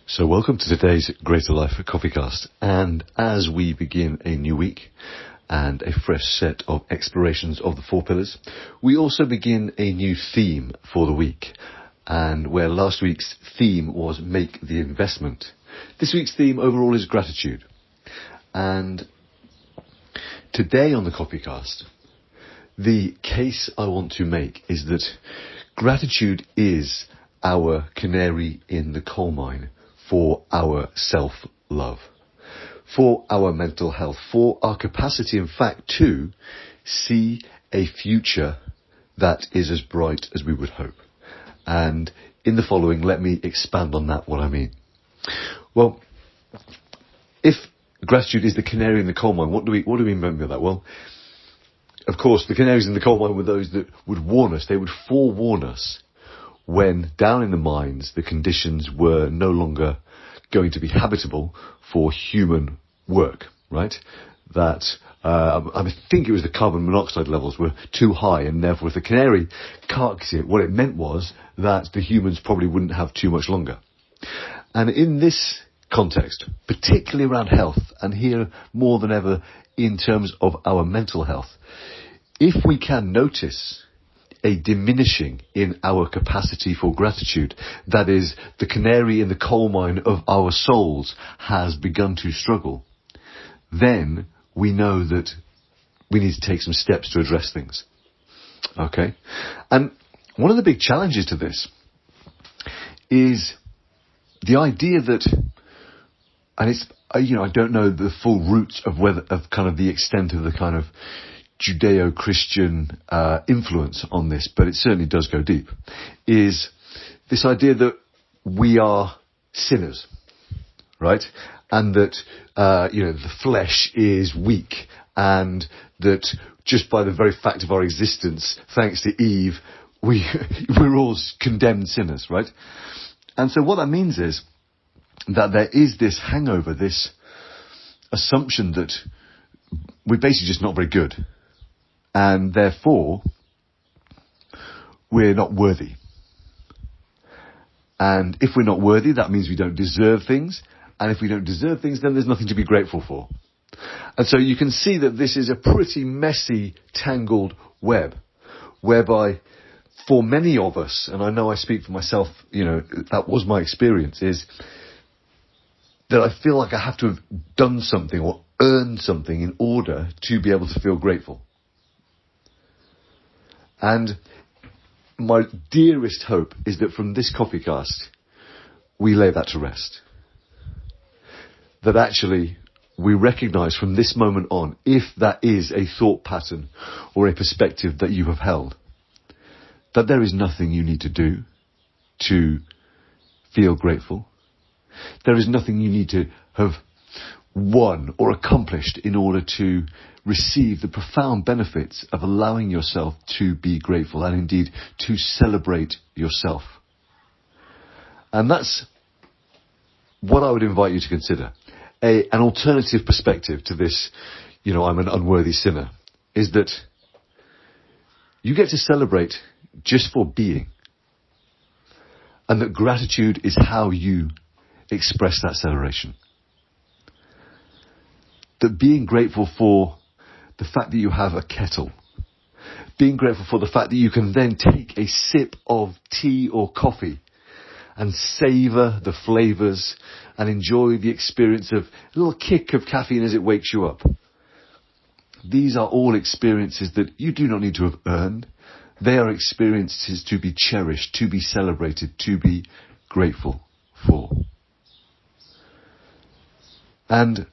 So welcome to today's Greater Life CoffeeCast, and as we begin a new week and a fresh set of explorations of the four pillars, we also begin a new theme for the week. And where last week's theme was make the investment, this week's theme overall is gratitude. And today on the CoffeeCast, the case I want to make is that gratitude is our canary in the coal mine for our self-love, for our mental health, for our capacity, in fact, to see a future that is as bright as we would hope. And in the following, let me expand on that, what I mean. Well, if gratitude is the canary in the coal mine, what do we mean by that? Well, of course, the canaries in the coal mine were those that would warn us. They would forewarn us when down in the mines the conditions were no longer going to be habitable for human work, right? That I think it was the carbon monoxide levels were too high, and therefore if the canary carked it, what it meant was that the humans probably wouldn't have too much longer. And in this context, particularly around health, and here more than ever in terms of our mental health, if we can notice a diminishing in our capacity for gratitude, that is, the canary in the coal mine of our souls has begun to struggle, then we know that we need to take some steps to address things. Okay? And one of the big challenges to this is the idea that, and it's, I don't know the full roots of the extent of the kind of Judeo-Christian influence on this, but it certainly does go deep, is this idea that we are sinners, right? And that, the flesh is weak, and that just by the very fact of our existence, thanks to Eve, we're all condemned sinners, right? And so what that means is that there is this hangover, this assumption that we're basically just not very good. And therefore, we're not worthy. And if we're not worthy, that means we don't deserve things. And if we don't deserve things, then there's nothing to be grateful for. And so you can see that this is a pretty messy, tangled web, whereby for many of us, and I know I speak for myself, that was my experience, is that I feel like I have to have done something or earned something in order to be able to feel grateful. And my dearest hope is that from this CoffeeCast, we lay that to rest. That actually we recognise from this moment on, if that is a thought pattern or a perspective that you have held, that there is nothing you need to do to feel grateful. There is nothing you need to have won or accomplished in order to receive the profound benefits of allowing yourself to be grateful and indeed to celebrate yourself. And that's what I would invite you to consider. An alternative perspective to this, I'm an unworthy sinner, is that you get to celebrate just for being. And that gratitude is how you express that celebration. That being grateful for the fact that you have a kettle, being grateful for the fact that you can then take a sip of tea or coffee and savour the flavours and enjoy the experience of a little kick of caffeine as it wakes you up. These are all experiences that you do not need to have earned. They are experiences to be cherished, to be celebrated, to be grateful for. And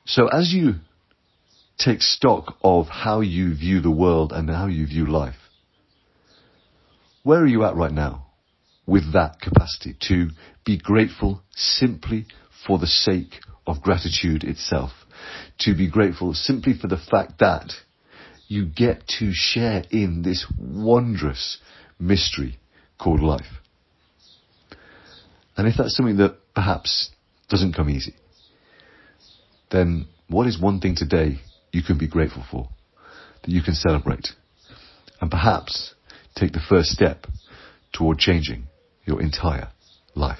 so as you take stock of how you view the world and how you view life, where are you at right now with that capacity to be grateful simply for the sake of gratitude itself? To be grateful simply for the fact that you get to share in this wondrous mystery called life. And if that's something that perhaps doesn't come easy, then what is one thing today you can be grateful for, that you can celebrate, and perhaps take the first step toward changing your entire life?